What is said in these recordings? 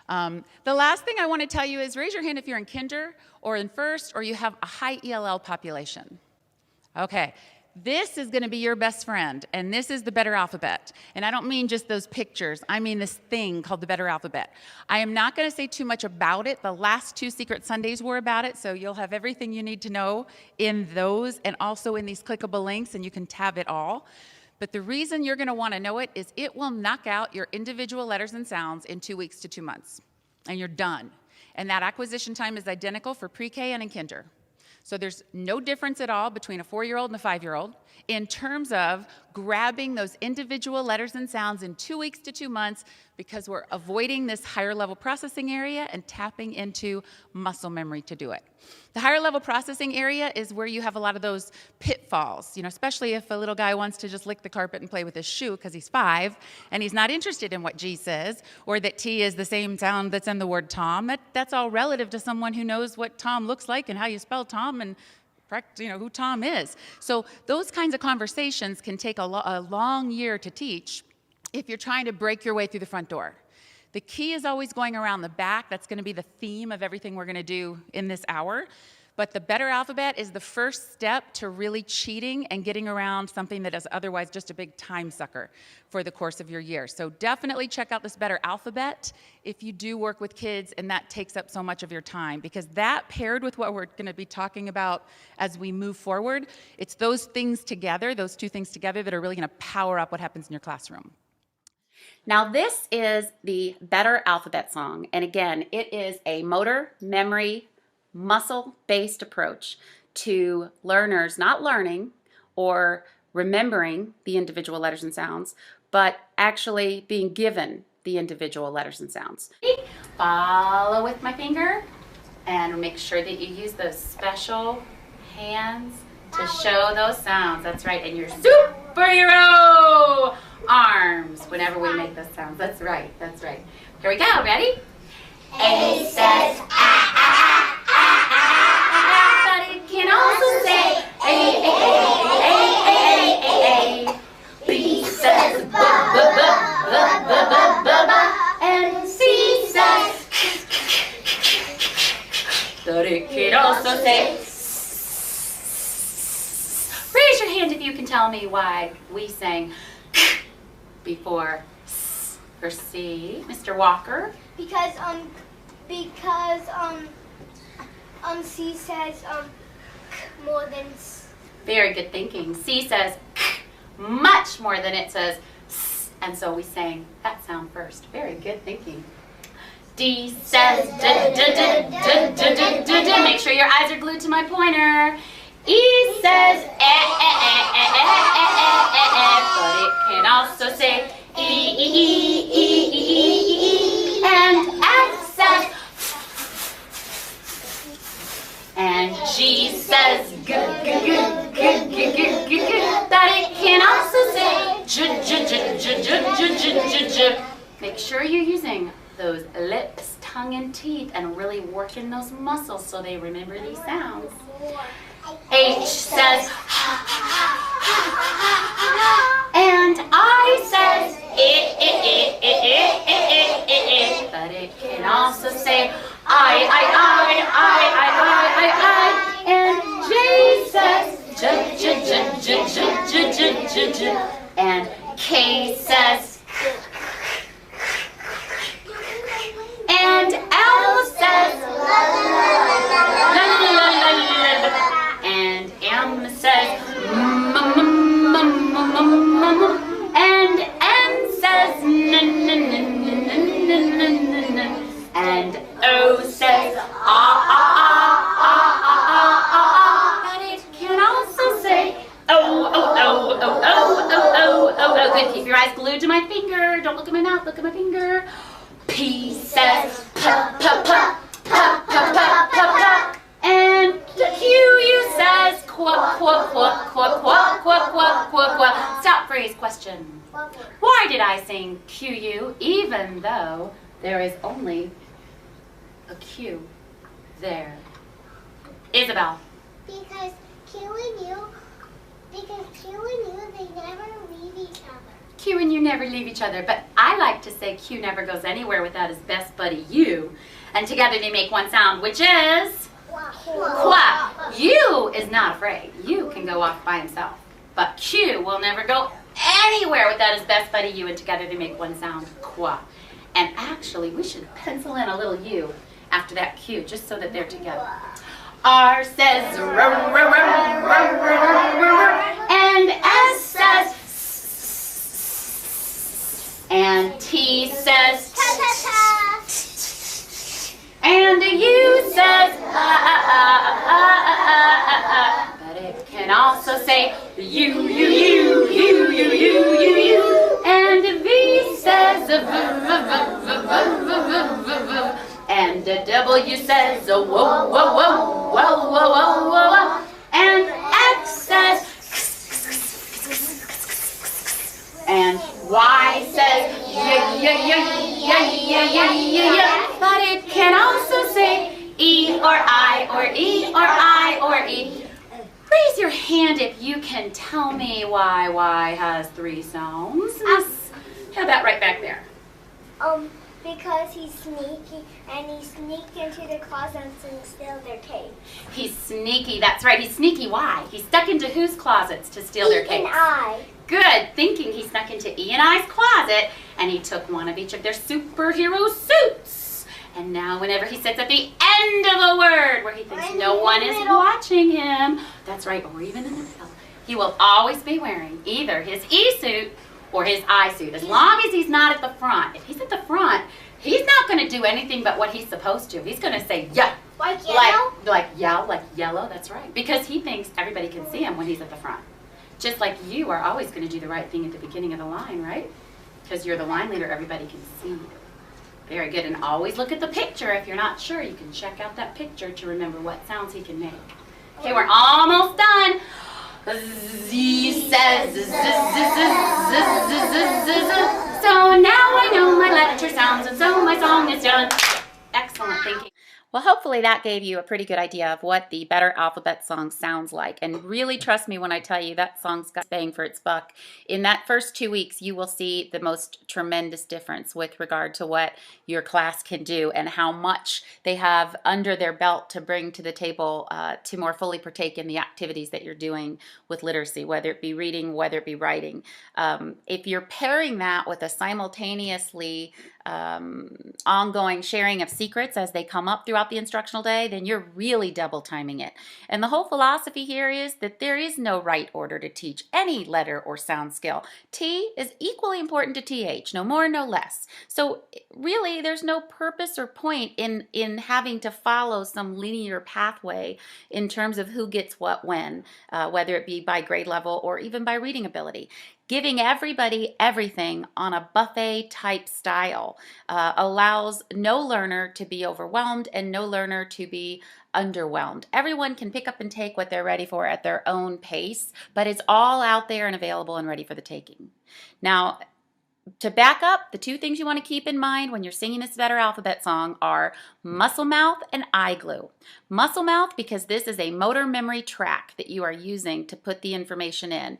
The last thing I want to tell you is raise your hand if you're in kinder or in first or you have a high ELL population. Okay, this is going to be your best friend, and this is the Better Alphabet. And I don't mean just those pictures. I mean this thing called the Better Alphabet. I am not going to say too much about it. The last 2 Secret Sundays were about it, so you'll have everything you need to know in those and also in these clickable links, and you can tab it all. But the reason you're going to want to know it is it will knock out your individual letters and sounds in 2 weeks to 2 months, and you're done. And that acquisition time is identical for pre-K and in kinder. So there's no difference at all between a 4-year-old and a 5-year-old in terms of grabbing those individual letters and sounds in 2 weeks to 2 months because we're avoiding this higher level processing area and tapping into muscle memory to do it. The higher level processing area is where you have a lot of those pitfalls, especially if a little guy wants to just lick the carpet and play with his shoe because he's 5 and he's not interested in what G says or that T is the same sound that's in the word Tom. That's all relative to someone who knows what Tom looks like and how you spell Tom and who Tom is. So those kinds of conversations can take a long year to teach if you're trying to break your way through the front door. The key is always going around the back. That's going to be the theme of everything we're going to do in this hour. But the Better Alphabet is the first step to really cheating and getting around something that is otherwise just a big time sucker for the course of your year. So definitely check out this Better Alphabet if you do work with kids and that takes up so much of your time, because that paired with what we're going to be talking about as we move forward, it's those things together, those 2 things together that are really going to power up what happens in your classroom. Now this is the Better Alphabet song, and again, it is a motor, memory, muscle-based approach to learners not learning or remembering the individual letters and sounds, but actually being given the individual letters and sounds. Follow with my finger and make sure that you use those special hands to show those sounds. That's right, and your superhero arms whenever we make those sounds. That's right, that's right. Here we go, ready? A says but it can also say A. B says and C says but it can also say. Raise your hand if you can tell me why we sang before S for C. Mr. Walker? Because C says more than S. Very good thinking. C says much more than it says S, and so we sang that sound first. Very good thinking. D says make sure your eyes are glued to my pointer. E says but it can also say E, and F says and G says but it can also say Make sure you're using those lips, tongue, and teeth and really working those muscles so they remember these sounds. H says and I says but it can also say I, and J says and K says and L says and M says and N says and O says but it can also say oh. Good. Keep your eyes glued to my finger. Don't look at my mouth. Look at my finger. P says and Q says quack. Stop phrase question. Why did I sing QU even though there is only a Q there? Isabel. Because Q and U, they never read each other. Q and you never leave each other, but I like to say Q never goes anywhere without his best buddy U, and together they make one sound, which is qua. U is not afraid. U can go off by himself, but Q will never go anywhere without his best buddy U, and together they make one sound, qua. And actually, we should pencil in a little U after that Q, just so that they're together. R says r, r, r, r, r, r, r, and S says s, and T says t, and U says but it can also say U, and V says and W says whoa, whoa, whoa, whoa, whoa, whoa, whoa, and X says and Y says yeah, but it can also say E or I or E or I or E. Raise your hand if you can tell me why Y has 3 sounds. Have that right back there. Because he's sneaky and he sneaked into the closets and stole their cake. He's sneaky, that's right, he's sneaky. Why? He stuck into whose closets to steal their cakes? E and I. Good thinking. He snuck into E and I's closet and he took one of each of their superhero suits. And now whenever he sits at the end of a word where he thinks no one is watching him, that's right, or even in the middle, he will always be wearing either his E suit or his I suit, as long as he's not at the front. If he's at the front, he's not going to do anything but what he's supposed to. He's going to say, yeah. Like yellow? Like yellow, that's right. Because he thinks everybody can see him when he's at the front. Just like you are always going to do the right thing at the beginning of the line, right? Because you're the line leader, everybody can see you. Very good, and always look at the picture. If you're not sure, you can check out that picture to remember what sounds he can make. Okay, we're almost done. Z says z, z, z, z, z, z, z, z. So now I know my letter sounds, and so my song is done. Excellent thinking. Well, hopefully that gave you a pretty good idea of what the Better Alphabet song sounds like. And really trust me when I tell you that song's got bang for its buck. In that first 2 weeks, you will see the most tremendous difference with regard to what your class can do and how much they have under their belt to bring to the table to more fully partake in the activities that you're doing with literacy, whether it be reading, whether it be writing. If you're pairing that with a simultaneously ongoing sharing of secrets as they come up throughout the instructional day, then you're really double timing it. And the whole philosophy here is that there is no right order to teach any letter or sound skill. T is equally important to TH, no more, no less. So really, there's no purpose or point in having to follow some linear pathway in terms of who gets what when, whether it be by grade level or even by reading ability. Giving everybody everything on a buffet type style allows no learner to be overwhelmed and no learner to be underwhelmed. Everyone can pick up and take what they're ready for at their own pace, but it's all out there and available and ready for the taking. Now, to back up, the 2 things you want to keep in mind when you're singing this Better Alphabet song are muscle mouth and eye glue. Muscle mouth because this is a motor memory track that you are using to put the information in.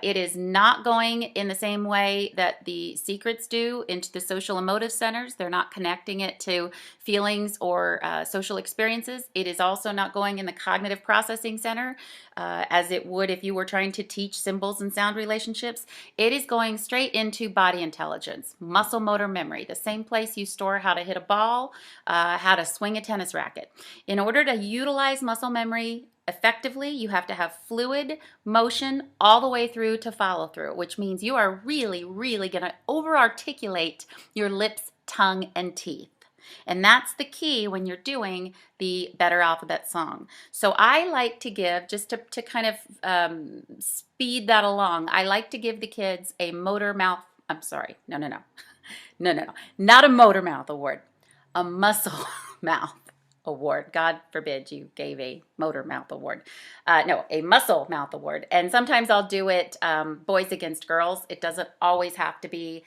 It is not going in the same way that the secrets do into the social emotive centers. They're not connecting it to feelings or social experiences. It is also not going in the cognitive processing center as it would if you were trying to teach symbols and sound relationships. It is going straight into body intelligence, muscle motor memory, the same place you store how to hit a ball, how to swing a tennis racket. In order to utilize muscle memory effectively, you have to have fluid motion all the way through to follow through, which means you are really, really going to over-articulate your lips, tongue, and teeth. And that's the key when you're doing the Better Alphabet song. So I like to give, just to kind of speed that along, I like to give the kids a motor mouth, I'm sorry, no, not a motor mouth award, a muscle mouth award. God forbid you gave a motor mouth award. No, a muscle mouth award. And sometimes I'll do it boys against girls. It doesn't always have to be,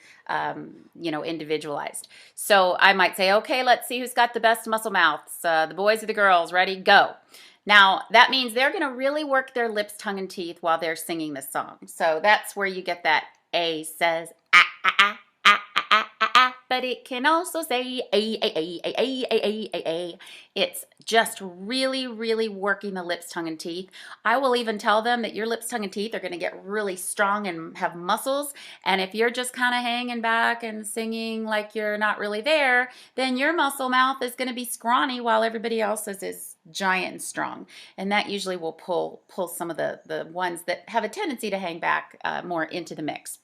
individualized. So I might say, okay, let's see who's got the best muscle mouths. The boys or the girls, ready, go. Now, that means they're going to really work their lips, tongue, and teeth while they're singing this song. So that's where you get that A says ah, ah, ah, ah, ah, ah, ah, ah, but it can also say a, a, a, a, a, a, a, a, a. It's just really, really working the lips, tongue, and teeth. I will even tell them that your lips, tongue, and teeth are going to get really strong and have muscles. And if you're just kind of hanging back and singing like you're not really there, then your muscle mouth is going to be scrawny while everybody else's is giant and strong. And that usually will pull some of the ones that have a tendency to hang back more into the mix.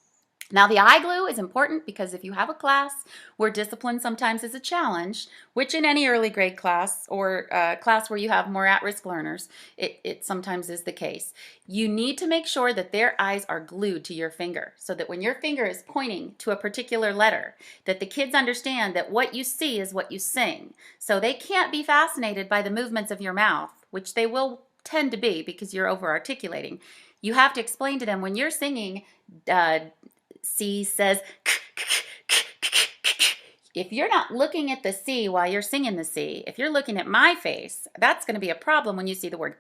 Now, the eye glue is important because if you have a class where discipline sometimes is a challenge, which in any early grade class or class where you have more at-risk learners, it sometimes is the case. You need to make sure that their eyes are glued to your finger so that when your finger is pointing to a particular letter, that the kids understand that what you see is what you sing. So they can't be fascinated by the movements of your mouth, which they will tend to be because you're over-articulating. You have to explain to them when you're singing, C says, if you're not looking at the C while you're singing the C, if you're looking at my face, that's going to be a problem when you see the word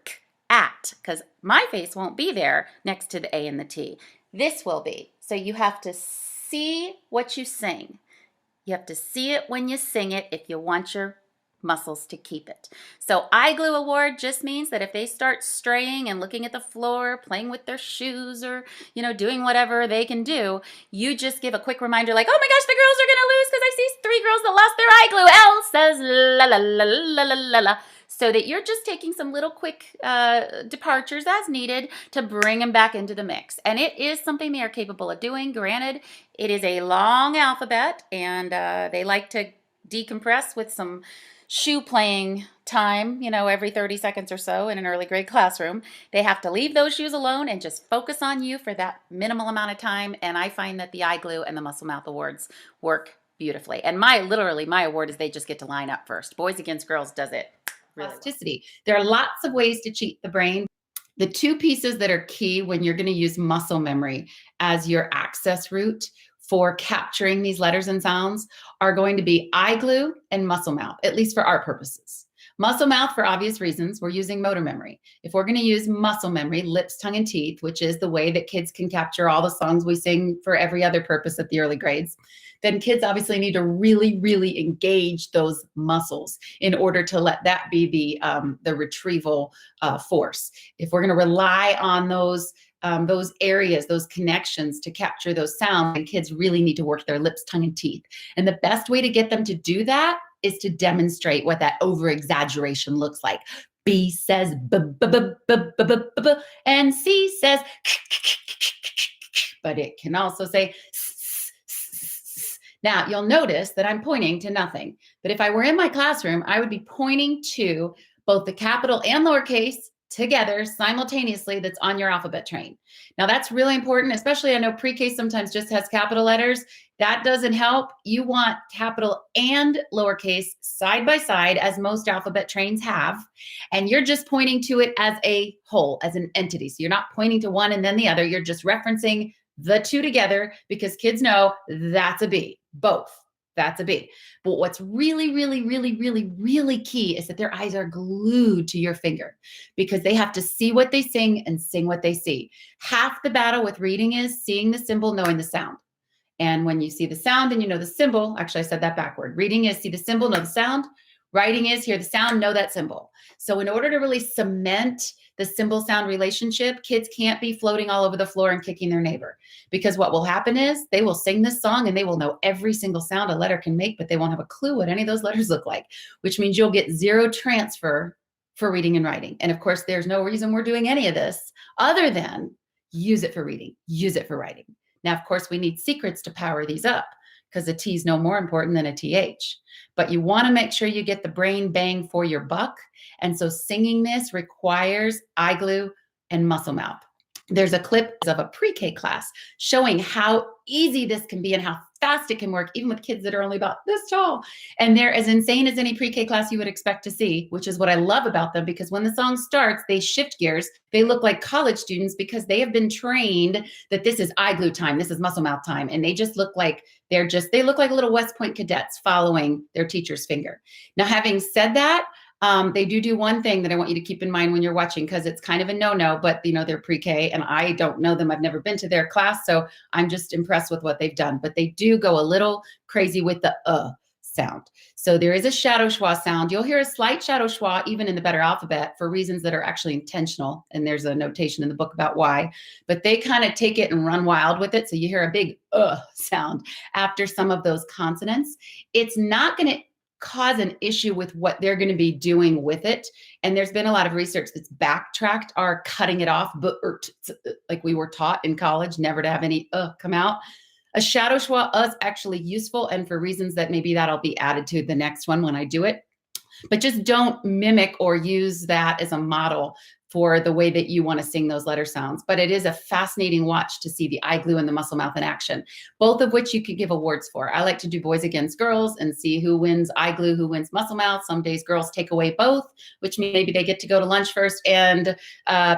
at, because my face won't be there next to the A and the T. This will be. So you have to see what you sing. You have to see it when you sing it if you want your muscles to keep it. So eye glue award just means that if they start straying and looking at the floor, playing with their shoes or, doing whatever they can do, you just give a quick reminder like, oh my gosh, the girls are going to lose because I see 3 girls that lost their eye glue. L says la la la la la la la. So that you're just taking some little quick departures as needed to bring them back into the mix. And it is something they are capable of doing. Granted, it is a long alphabet and they like to decompress with some shoe playing time, every 30 seconds or so in an early grade classroom. They have to leave those shoes alone and just focus on you for that minimal amount of time. And I find that the eye glue and the muscle mouth awards work beautifully. And my award is they just get to line up first. Boys Against Girls does it really well. Plasticity. There are lots of ways to cheat the brain. The 2 pieces that are key when you're going to use muscle memory as your access route for capturing these letters and sounds are going to be eye glue and muscle mouth, at least for our purposes. Muscle mouth, for obvious reasons, we're using motor memory. If we're going to use muscle memory, lips, tongue, and teeth, which is the way that kids can capture all the songs we sing for every other purpose at the early grades, then kids obviously need to really, really engage those muscles in order to let that be the retrieval force. If we're going to rely on those areas, those connections to capture those sounds, and kids really need to work their lips, tongue, and teeth. And the best way to get them to do that is to demonstrate what that over-exaggeration looks like. B says b, b, b, b, b, b, b, and C says but it can also say Now, you'll notice that I'm pointing to nothing. But if I were in my classroom, I would be pointing to both the capital and lowercase together simultaneously that's on your alphabet train. Now, that's really important, especially I know pre-K sometimes just has capital letters. That doesn't help. You want capital and lowercase side by side, as most alphabet trains have. And you're just pointing to it as a whole, as an entity. So you're not pointing to one and then the other. You're just referencing the 2 together because kids know that's a B, both. That's a B. But what's really, really, really, really, really key is that their eyes are glued to your finger because they have to see what they sing and sing what they see. Half the battle with reading is seeing the symbol, knowing the sound. And when you see the sound and you know the symbol, actually I said that backward. Reading is see the symbol, know the sound. Writing is hear the sound, know that symbol. So in order to really cement the symbol sound relationship, kids can't be floating all over the floor and kicking their neighbor, because what will happen is they will sing this song and they will know every single sound a letter can make, but they won't have a clue what any of those letters look like, which means you'll get 0 transfer for reading and writing. And of course, there's no reason we're doing any of this other than use it for reading, use it for writing. Now, of course, we need secrets to power these up because a T is no more important than a TH. But you want to make sure you get the brain bang for your buck. And so singing this requires eye glue and muscle mouth. There's a clip of a pre-K class showing how easy this can be and how fast it can work, even with kids that are only about this tall. And they're as insane as any pre-K class you would expect to see, which is what I love about them, because when the song starts, they shift gears. They look like college students because they have been trained that this is eye glue time, this is muscle mouth time. And they just look like they look like little West Point cadets following their teacher's finger. Now, having said that, They do one thing that I want you to keep in mind when you're watching, because it's kind of a no-no, but they're pre-K and I don't know them. I've never been to their class, so I'm just impressed with what they've done. But they do go a little crazy with the sound. So there is a shadow schwa sound. You'll hear a slight shadow schwa even in the better alphabet for reasons that are actually intentional. And there's a notation in the book about why, but they kind of take it and run wild with it. So you hear a big sound after some of those consonants. It's not going to cause an issue with what they're going to be doing with it. And there's been a lot of research that's backtracked our cutting it off, but like we were taught in college, never to have any come out. A shadow schwa is actually useful, and for reasons that maybe that'll be added to the next one when I do it. But just don't mimic or use that as a model for the way that you want to sing those letter sounds. But it is a fascinating watch to see the eye glue and the muscle mouth in action, both of which you could give awards for. I like to do boys against girls and see who wins eye glue, who wins muscle mouth. Some days girls take away both, which maybe they get to go to lunch first and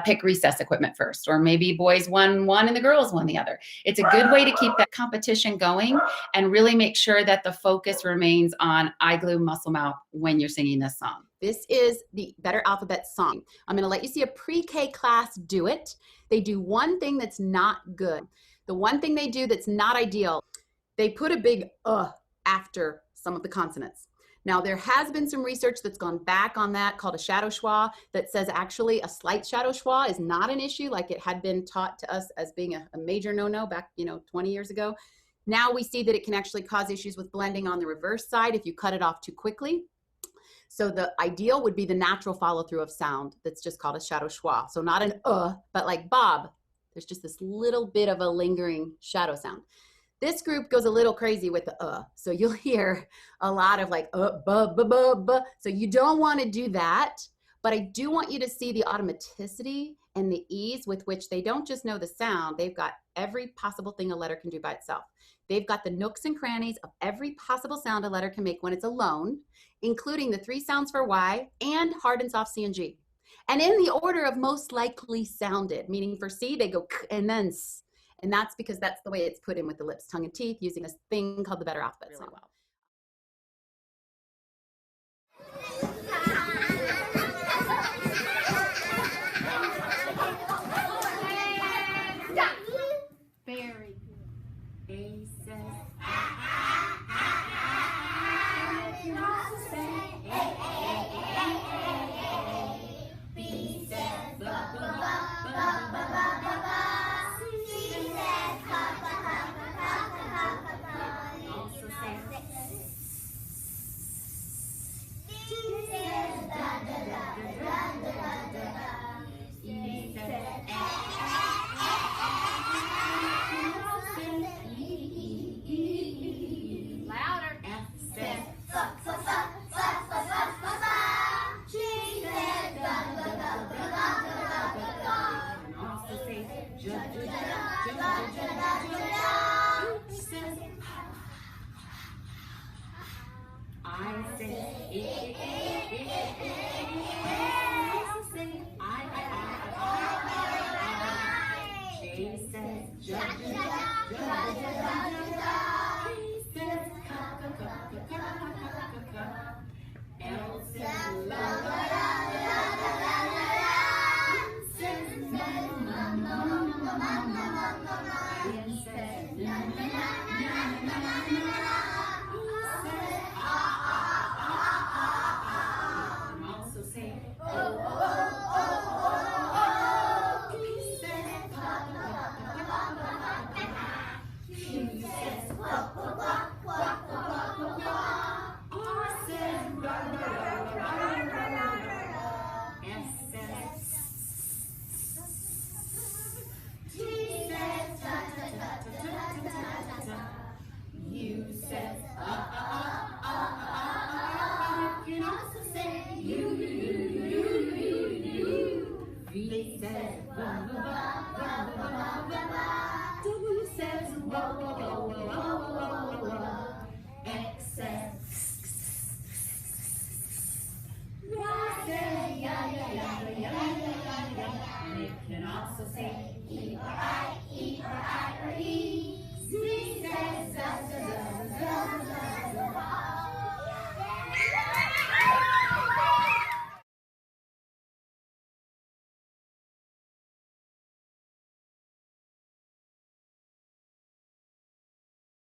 pick recess equipment first. Or maybe boys won one and the girls won the other. It's a good way to keep that competition going and really make sure that the focus remains on eye glue, muscle mouth when you're singing this song. This is the Better Alphabet song. I'm going to let you see a pre-K class do it. They do one thing that's not good. The one thing they do that's not ideal, they put a big after some of the consonants. Now, there has been some research that's gone back on that called a shadow schwa that says actually a slight shadow schwa is not an issue like it had been taught to us as being a major no-no back 20 years ago. Now we see that it can actually cause issues with blending on the reverse side if you cut it off too quickly. So the ideal would be the natural follow through of sound that's just called a shadow schwa. So not an but like Bob, there's just this little bit of a lingering shadow sound. This group goes a little crazy with the so you'll hear a lot of like So you don't want to do that, but I do want you to see the automaticity and the ease with which they don't just know the sound, they've got every possible thing a letter can do by itself. They've got the nooks and crannies of every possible sound a letter can make when it's alone, including the 3 sounds for Y and hard and soft C and G. And in the order of most likely sounded, meaning for C, they go k and then s. And that's because that's the way it's put in with the lips, tongue, and teeth using this thing called the Better Alphabet song. Well. Very good. A says B says ba ba ba ba ba ba ba. C says ha ha ha ha ha ha ha. Also says D says da da da da da da da. E says louder. F says fa fa fa fa fa fa fa fa. G says ga ga ga ga ga ga ga ga. And also says ja ja ja ja ja ja ja. H says I says